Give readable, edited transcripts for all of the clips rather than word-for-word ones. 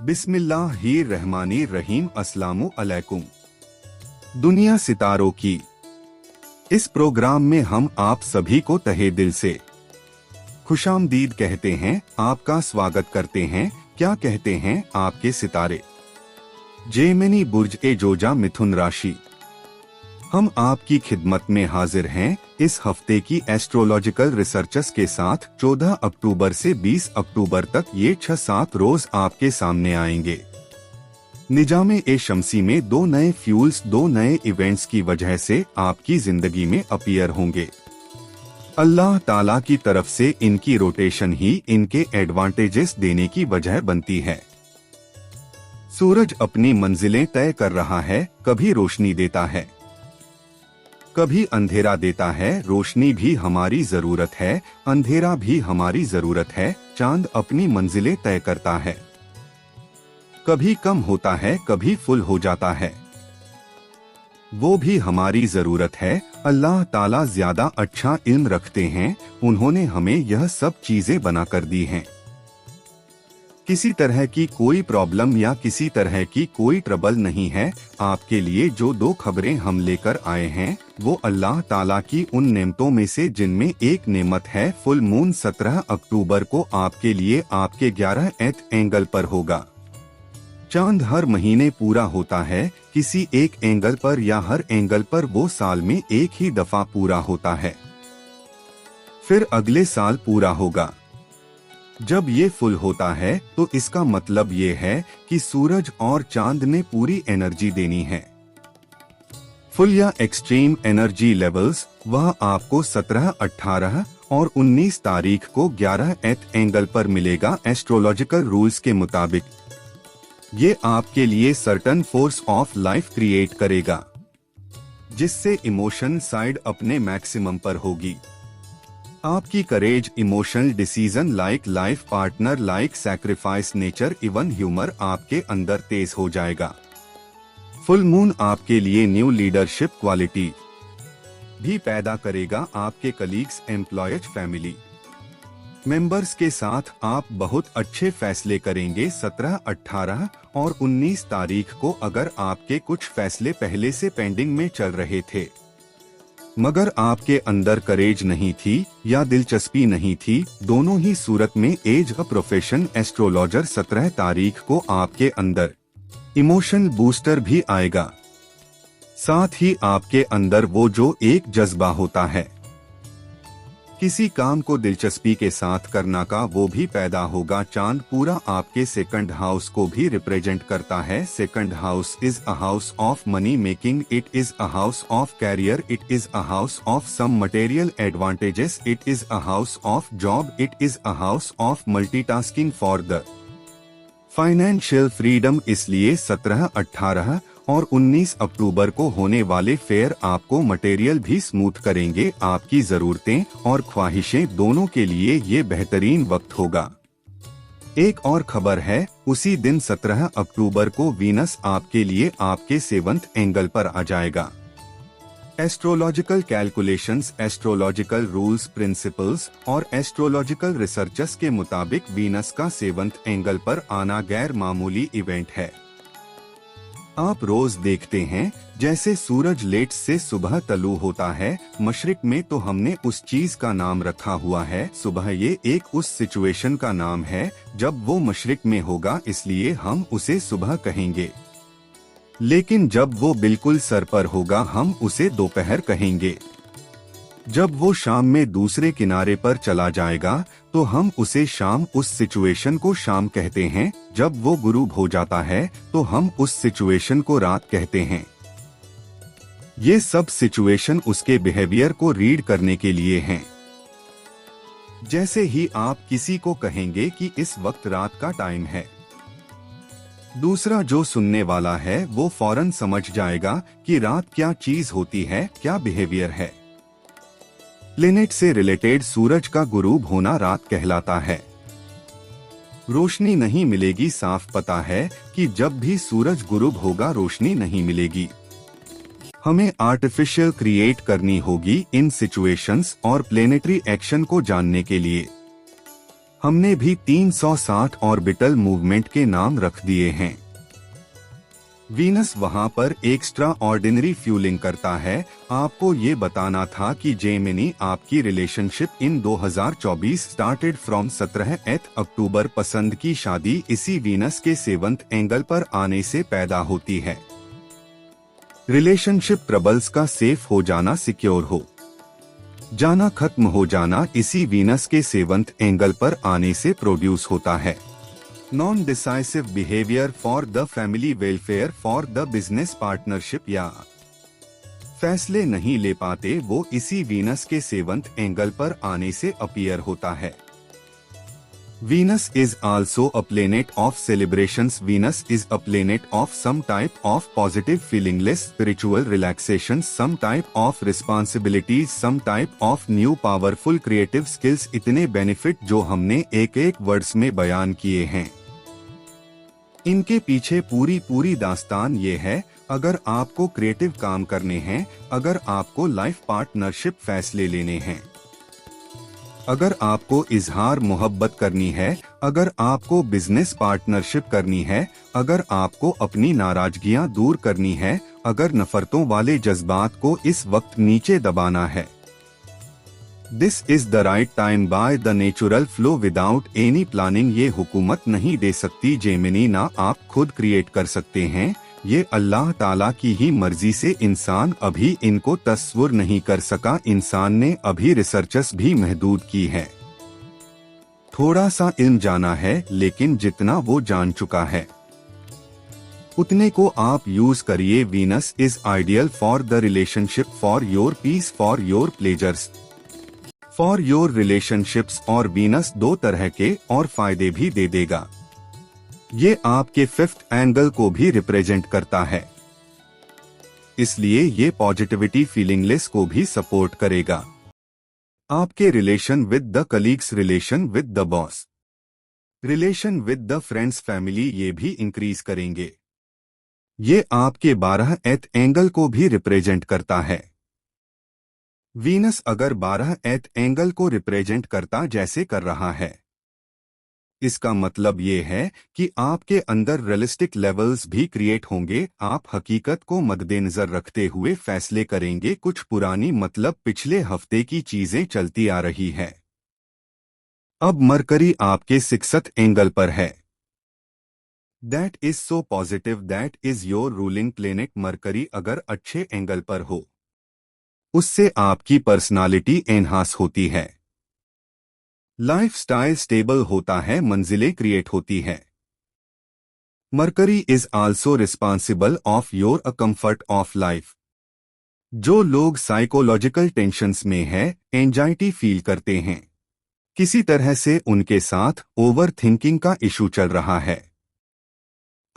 बिस्मिल्लाहिर्रहमानिर्रहीम। अस्सलामु अलैकुम। दुनिया सितारों की इस प्रोग्राम में हम आप सभी को तहे दिल से खुशामदीद कहते हैं, आपका स्वागत करते हैं। क्या कहते हैं आपके सितारे? जेमिनी बुर्ज ए जोजा मिथुन राशि। हम आपकी खिदमत में हाजिर हैं इस हफ्ते की एस्ट्रोलॉजिकल रिसर्चेस के साथ। 14 अक्टूबर से 20 अक्टूबर तक ये 6-7 रोज आपके सामने आएंगे। निजामे ए शमसी में 2 नए फ्यूल्स, 2 नए इवेंट्स की वजह से आपकी जिंदगी में अपीयर होंगे। अल्लाह ताला की तरफ से इनकी रोटेशन ही इनके एडवांटेजेस देने की वजह बनती है। सूरज अपनी मंजिलें तय कर रहा है, कभी रोशनी देता है, कभी अंधेरा देता है। रोशनी भी हमारी जरूरत है, अंधेरा भी हमारी जरूरत है। चांद अपनी मंजिलें तय करता है, कभी कम होता है, कभी फुल हो जाता है, वो भी हमारी जरूरत है। अल्लाह ताला ज्यादा अच्छा इल्म रखते हैं, उन्होंने हमें यह सब चीजें बना कर दी हैं। किसी तरह की कोई प्रॉब्लम या किसी तरह की कोई ट्रबल नहीं है। आपके लिए जो 2 खबरें हम लेकर आए हैं वो अल्लाह ताला की उन नेमतों में से जिनमें एक नेमत है फुल मून 17 अक्टूबर को आपके लिए आपके 11th एंगल पर होगा। चांद हर महीने पूरा होता है, किसी एक एंगल पर या हर एंगल पर वो साल में एक ही दफा पूरा होता है, फिर अगले साल पूरा होगा। जब ये फुल होता है तो इसका मतलब ये है कि सूरज और चांद ने पूरी एनर्जी देनी है। फुल या एक्सट्रीम एनर्जी लेवल्स वह आपको 17, 18 और 19 तारीख को 11th एंगल पर मिलेगा। एस्ट्रोलॉजिकल रूल्स के मुताबिक ये आपके लिए certain force of life create करेगा, जिससे इमोशन साइड अपने मैक्सिमम पर होगी। आपकी courage, emotional decision like life partner, like sacrifice, nature, even humour आपके अंदर तेज हो जाएगा। फुल मून आपके लिए न्यू लीडरशिप क्वालिटी भी पैदा करेगा। आपके कलीग्स, एम्प्लॉयज, फैमिली मेंबर्स के साथ आप बहुत अच्छे फैसले करेंगे। 17, 18 और 19 तारीख को अगर आपके कुछ फैसले पहले से पेंडिंग में चल रहे थे मगर आपके अंदर करेज नहीं थी या दिलचस्पी नहीं थी, दोनों ही सूरत में एज अ प्रोफेशन एस्ट्रोलॉजर 17 तारीख को आपके अंदर इमोशनल बूस्टर भी आएगा। साथ ही आपके अंदर वो जो एक जज्बा होता है किसी काम को दिलचस्पी के साथ करना का, वो भी पैदा होगा। चांद पूरा आपके 2nd हाउस को भी रिप्रेजेंट करता है। 2nd house is a house of money making, it is a house of career, it is a house of some material advantages, it is a house of job, it is a house of multitasking for the financial freedom. इसलिए 17, 18 और 19 अक्टूबर को होने वाले fair आपको material भी smooth करेंगे। आपकी जरूरतें और ख्वाहिशें दोनों के लिए ये बेहतरीन वक्त होगा। एक और खबर है, उसी दिन 17 अक्टूबर को वीनस आपके लिए आपके 7th एंगल पर आ जाएगा। Astrological calculations, astrological rules, principles और एस्ट्रोलॉजिकल रिसर्चेस के मुताबिक वीनस का 7th एंगल पर आना गैर मामूली इवेंट है। आप रोज देखते हैं जैसे सूरज लेट से सुबह तलू होता है मशरिक में, तो हमने उस चीज का नाम रखा हुआ है सुबह। ये एक उस सिचुएशन का नाम है जब वो मशरिक में होगा, इसलिए हम उसे सुबह कहेंगे। लेकिन जब वो बिल्कुल सर पर होगा हम उसे दोपहर कहेंगे। जब वो शाम में दूसरे किनारे पर चला जाएगा तो हम उसे शाम, उस सिचुएशन को शाम कहते हैं। जब वो गुरूब हो जाता है तो हम उस सिचुएशन को रात कहते हैं। ये सब सिचुएशन उसके बिहेवियर को रीड करने के लिए हैं। जैसे ही आप किसी को कहेंगे कि इस वक्त रात का टाइम है, दूसरा जो सुनने वाला है वो फौरन समझ जाएगा कि रात क्या चीज होती है, क्या बिहेवियर है। प्लेनेट से रिलेटेड सूरज का गुरूब होना रात कहलाता है। रोशनी नहीं मिलेगी, साफ पता है कि जब भी सूरज गुरूब होगा रोशनी नहीं मिलेगी। हमें आर्टिफिशियल क्रिएट करनी होगी इन सिचुएशंस और प्लेनेटरी एक्शन को जानने के लिए। हमने भी 360 ऑर्बिटल मूवमेंट के नाम रख दिए हैं। वीनस वहां पर एक्स्ट्रा ऑर्डिनरी फ्यूलिंग करता है। आपको ये बताना था कि जेमिनी आपकी रिलेशनशिप इन 2024 स्टार्टेड फ्रॉम 17 अक्टूबर। पसंद की शादी इसी वीनस के 7th एंगल पर आने से पैदा होती है। रिलेशनशिप ट्रबल्स का सेफ हो जाना, सिक्योर हो जाना, खत्म हो जाना इसी वीनस के 7th एंगल पर आने से प्रोड्यूस होता है। Non decisive behaviour for the family welfare for the business partnership, या फैसले नहीं ले पाते वो इसी वीनस के 7th एंगल पर आने से अपीयर होता है। Venus is also a planet of celebrations. Venus is a planet of some type of positive feelings spiritual relaxation, some type of responsibilities, some type of new powerful creative skills. इतने benefit जो हमने एक एक words में बयान किए हैं, इनके पीछे पूरी दास्तान ये है। अगर आपको क्रिएटिव काम करने हैं, अगर आपको लाइफ पार्टनरशिप फैसले लेने हैं, अगर आपको इजहार मोहब्बत करनी है, अगर आपको बिजनेस पार्टनरशिप करनी है, अगर आपको अपनी नाराजगियां दूर करनी है, अगर नफरतों वाले जज्बात को इस वक्त नीचे दबाना है, this is the right time by the natural flow without any planning. ये हुकूमत नहीं दे सकती जेमिनी, ना आप खुद क्रिएट कर सकते हैं। ये अल्लाह ताला की ही मर्जी से इंसान अभी इनको तस्वुर नहीं कर सका। इंसान ने अभी रिसर्चस भी महदूद की है। थोड़ा सा इल्म जाना है, लेकिन जितना वो जान चुका है उतने को आप यूज करिए। Venus is ideal for the relationship, for your peace, for your pleasures, for your relationships. और वीनस 2 तरह के और फायदे भी दे देगा। ये आपके 5th एंगल को भी रिप्रेजेंट करता है, इसलिए ये पॉजिटिविटी फीलिंगलेस को भी सपोर्ट करेगा। आपके relation with the colleagues, relation with the boss, relation with the friends, family, ये भी इंक्रीज करेंगे। ये आपके 12th एंगल को भी रिप्रेजेंट करता है। वीनस अगर 12th एंगल को रिप्रेजेंट करता जैसे कर रहा है, इसका मतलब ये है कि आपके अंदर रियलिस्टिक लेवल्स भी क्रिएट होंगे। आप हकीकत को मद्देनजर रखते हुए फैसले करेंगे। कुछ पुरानी मतलब पिछले हफ्ते की चीजें चलती आ रही है। अब मरकरी आपके 6th एंगल पर है। That is so positive, that is your ruling planet. Mercury अगर अच्छे एंगल पर हो, उससे आपकी पर्सनालिटी एनहांस होती है, लाइफस्टाइल स्टेबल होता है, मंजिलें क्रिएट होती है। Mercury is also responsible of your a comfort of life. जो लोग साइकोलॉजिकल टेंशन्स में है, एंजाइटी फील करते हैं, किसी तरह से उनके साथ ओवर थिंकिंग का इशू चल रहा है,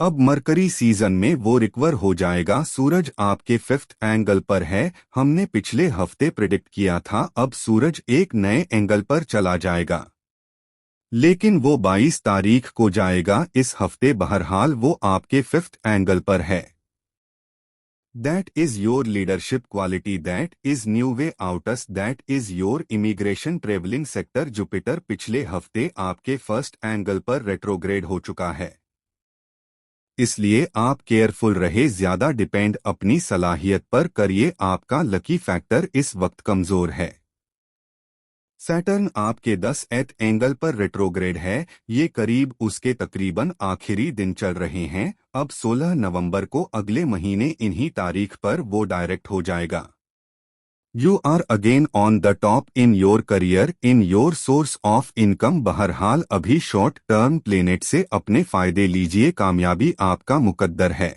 अब मरकरी सीजन में वो रिकवर हो जाएगा। सूरज आपके 5th एंगल पर है। हमने पिछले हफ्ते प्रिडिक्ट किया था, अब सूरज एक नए एंगल पर चला जाएगा, लेकिन वो 22 तारीख को जाएगा इस हफ्ते। बहरहाल वो आपके 5th एंगल पर है। That is your leadership quality, that is new way outs, that is your immigration travelling sector. Jupiter पिछले हफ्ते आपके 1st एंगल पर रेट्रोग्रेड हो चुका है, इसलिए आप केयरफुल रहे, ज्यादा डिपेंड अपनी सलाहियत पर करिए। आपका लकी फैक्टर इस वक्त कमजोर है। सैटर्न आपके 10th एंगल पर रेट्रोग्रेड है। ये करीब उसके तकरीबन आखिरी दिन चल रहे हैं। अब 16 नवंबर को अगले महीने इन्हीं तारीख पर वो डायरेक्ट हो जाएगा। You are again on the top in your career, in your source of income. बहरहाल अभी शॉर्ट टर्म प्लेनेट से अपने फायदे लीजिए, कामयाबी आपका मुकद्दर है।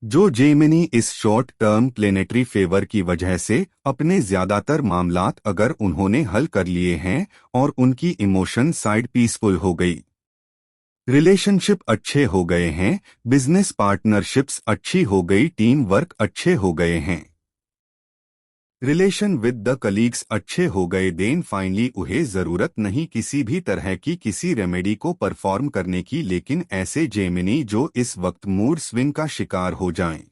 जो जेमिनी इस शॉर्ट टर्म प्लेनेटरी फेवर की वजह से अपने ज्यादातर मामलात अगर उन्होंने हल कर लिए हैं और उनकी इमोशन साइड पीसफुल हो गई, रिलेशनशिप अच्छे हो गए हैं, बिजनेस पार्टनरशिप्स अच्छी हो गई, टीम वर्क अच्छे हो गए हैं, रिलेशन विद द कलीग्स अच्छे हो गए, देन फाइनली उन्हें जरूरत नहीं किसी भी तरह की किसी रेमेडी को परफॉर्म करने की। लेकिन ऐसे जेमिनी जो इस वक्त मूड स्विंग का शिकार हो जाएं,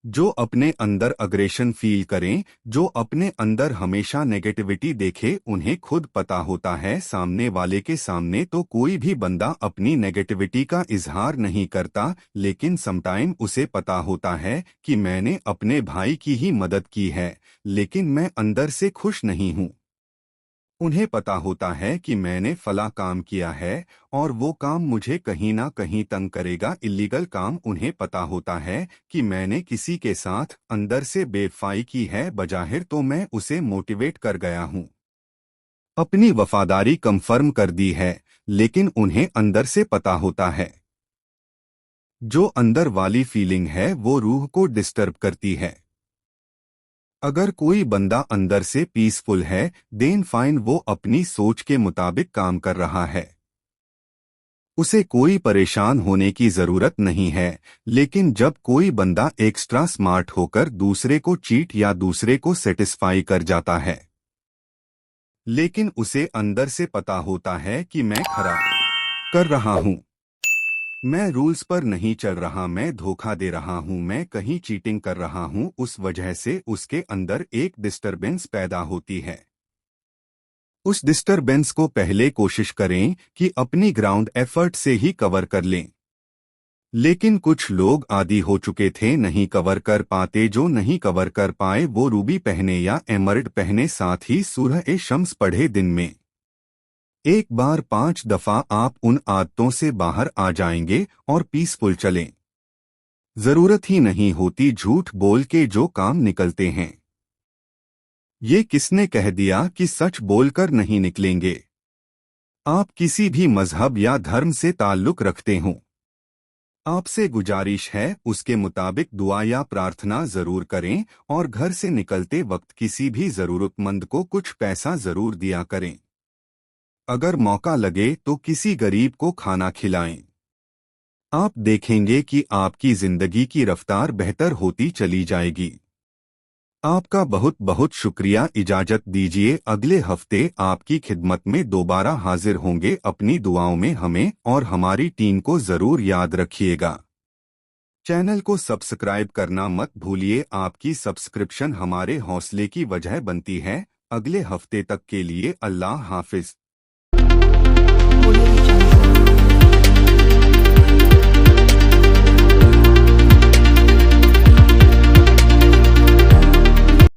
जो अपने अंदर अग्रेशन फील करें, जो अपने अंदर हमेशा नेगेटिविटी देखे, उन्हें खुद पता होता है सामने वाले के सामने तो कोई भी बंदा अपनी नेगेटिविटी का इजहार नहीं करता, लेकिन समटाइम उसे पता होता है कि मैंने अपने भाई की ही मदद की है, लेकिन मैं अंदर से खुश नहीं हूँ। उन्हें पता होता है कि मैंने फला काम किया है और वो काम मुझे कहीं ना कहीं तंग करेगा, इल्लीगल काम। उन्हें पता होता है कि मैंने किसी के साथ अंदर से बेवफाई की है, बजाहिर तो मैं उसे मोटिवेट कर गया हूँ, अपनी वफादारी कंफर्म कर दी है, लेकिन उन्हें अंदर से पता होता है जो अंदर वाली फीलिंग है वो रूह को डिस्टर्ब करती है। अगर कोई बंदा अंदर से पीसफुल है, देन फाइन, वो अपनी सोच के मुताबिक काम कर रहा है, उसे कोई परेशान होने की जरूरत नहीं है। लेकिन जब कोई बंदा एक्स्ट्रा स्मार्ट होकर दूसरे को चीट या दूसरे को सेटिस्फाई कर जाता है, लेकिन उसे अंदर से पता होता है कि मैं खराब कर रहा हूँ, मैं रूल्स पर नहीं चल रहा, मैं धोखा दे रहा हूँ, मैं कहीं चीटिंग कर रहा हूँ, उस वजह से उसके अंदर एक डिस्टरबेंस पैदा होती है। उस डिस्टरबेंस को पहले कोशिश करें कि अपनी ग्राउंड एफर्ट से ही कवर कर लें, लेकिन कुछ लोग आदी हो चुके थे, नहीं कवर कर पाते। जो नहीं कवर कर पाए वो रूबी पहने या एमर्ल्ड पहने, साथ ही सूरह ए शम्स पढ़े दिन में एक बार 5 दफा, आप उन आदतों से बाहर आ जाएंगे और पीसफुल चलें। जरूरत ही नहीं होती झूठ बोल के जो काम निकलते हैं। ये किसने कह दिया कि सच बोलकर नहीं निकलेंगे? आप किसी भी मजहब या धर्म से ताल्लुक रखते हों, आपसे गुजारिश है उसके मुताबिक दुआ या प्रार्थना जरूर करें और घर से निकलते वक्त किसी भी जरूरतमंद को कुछ पैसा जरूर दिया करें। अगर मौका लगे तो किसी गरीब को खाना खिलाएं। आप देखेंगे कि आपकी जिंदगी की रफ्तार बेहतर होती चली जाएगी। आपका बहुत बहुत शुक्रिया। इजाजत दीजिए, अगले हफ्ते आपकी खिदमत में दोबारा हाजिर होंगे। अपनी दुआओं में हमें और हमारी टीम को जरूर याद रखिएगा। चैनल को सब्सक्राइब करना मत भूलिए, आपकी सब्सक्रिप्शन हमारे हौसले की वजह बनती है। अगले हफ्ते तक के लिए अल्लाह हाफिज।